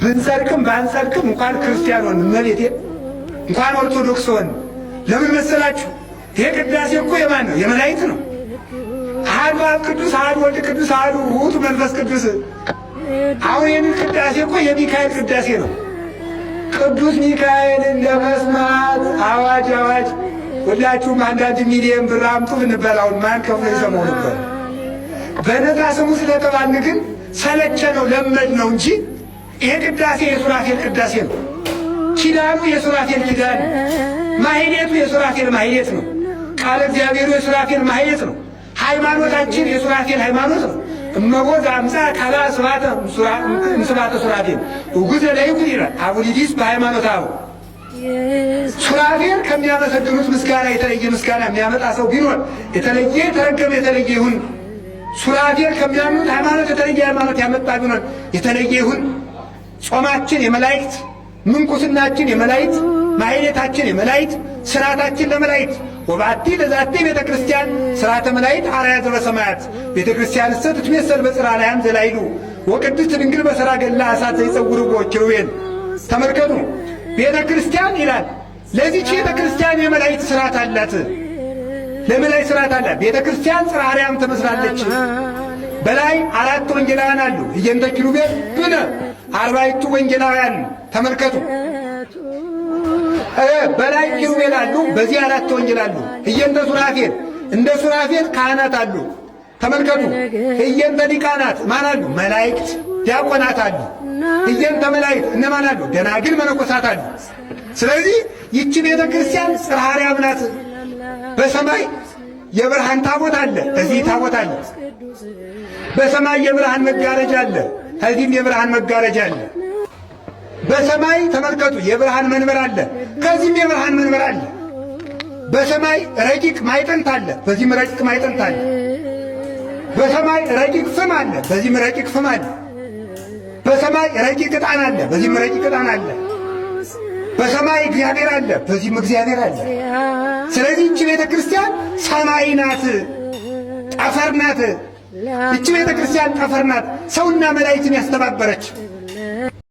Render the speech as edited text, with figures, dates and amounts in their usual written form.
ብንጸድቅም ባንጸድቅም እንኳን ክርስቲያን ሆን እመቤቴ እንኳን ኦርቶዶክስ ሆን። ለምን መሰላችሁ? ይሄ ቅዳሴ እኮ የማን ነው? የመላእክት ነው። አሐዱ አብ ቅዱስ፣ አሐዱ ወልድ ቅዱስ፣ አሐዱ ውእቱ መንፈስ ቅዱስ። አሁን ይህንን ቅዳሴ እኮ የሚካኤል ቅዳሴ ነው። ቅዱስ ሚካኤልን ለመስማት አዋጅ አዋጅ! ሁላችሁም አንዳንድ ሚሊዮን ብር አምጡ ብንባል አሁን ማን ከፍሎ ይሰማው ነበር? በነፃ ስሙ ስለተባልን ግን ሰለቸ ነው ለመድ ነው እንጂ ይሄ ቅዳሴ የሱራፌል ቅዳሴ ነው። ኪዳኑ የሱራፌል ኪዳን፣ ማሕሌቱ የሱራፌል ማሕሌት ነው። ቃለ እግዚአብሔሩ የሱራፌል ማሕሌት ነው። ሃይማኖታችን የሱራፌል ሃይማኖት ነው። እመቦ ዘአምፃ ካላ ስብሐተ እምስብሐተ ሱራፌል ውጉዘ ለይኩን ይላል አቡሊዲስ በሃይማኖት አቡ። ሱራፌል ከሚያመሰግኑት ምስጋና የተለየ ምስጋና የሚያመጣ ሰው ቢኖር የተለየ የተረገመ የተለየ ይሁን። ሱራፌል ከሚያምኑት ሃይማኖት የተለየ ሃይማኖት ያመጣ ቢኖር የተለየ ይሁን። ጾማችን የመላእክት፣ ምንኩስናችን የመላእክት፣ ማሕሌታችን የመላእክት፣ ስርዓታችን ለመላእክት። ወባቲ ለዛቲ ቤተ ክርስቲያን ስርዓተ መላእክት አርአያ ዘበሰማያት ቤተ ክርስቲያን እሰ ትትሜሰል በጽርሐ አርያም ዘላይሉ ወቅድስት ድንግል በሰረገላ እሳት ዘይጸውርዎ ኪሩቤል። ተመልከቱ፣ ቤተ ክርስቲያን ይላል። ለዚች ቤተ ክርስቲያን የመላእክት ስርዓት አላት። ለመላእክት ስርዓት አላት። ቤተ ክርስቲያን ጽርሐ አርያም ትመስላለች። በላይ 4 ወንጌላውያን አሉ። እየንተ ኪሩቤል ብነ 40ቱ ወንጌላውያን ተመልከቱ። በላይ ኪሩቤል አሉ፣ በዚህ 4 ወንጌል አሉ። እየንተ ሱራፌል እንደ ሱራፌል ካህናት አሉ። ተመልከቱ። እየንተ ዲቃናት ማን አሉ? መላእክት ዲያቆናት አሉ። እየንተ መላእክት እነማን አሉ? ደናግል መነኮሳት አሉ። ስለዚህ ይቺ ቤተ ክርስቲያን ጽርሐ አርያም ናት። በሰማይ የብርሃን ታቦት አለ፣ እዚህ ታቦት አለ። በሰማይ የብርሃን መጋረጃ አለ፣ ከዚህም የብርሃን መጋረጃ አለ። በሰማይ ተመልከቱ የብርሃን መንበር አለ፣ ከዚህም የብርሃን መንበር አለ። በሰማይ ረቂቅ ማዕጠንት አለ፣ በዚህም ረቂቅ ማዕጠንት አለ። በሰማይ ረቂቅ ፍም አለ፣ በዚህም ረቂቅ ፍም አለ። በሰማይ ረቂቅ ዕጣን አለ፣ በዚህም ረቂቅ ዕጣን አለ። በሰማይ እግዚአብሔር አለ፣ በዚህም እግዚአብሔር አለ። ስለዚህ ይህች ቤተ ክርስቲያን ሰማይ ናት፣ ጠፈር ናት። ይህች ቤተ ክርስቲያን ጠፈር ናት፣ ሰውና መላእክትን ያስተባበረች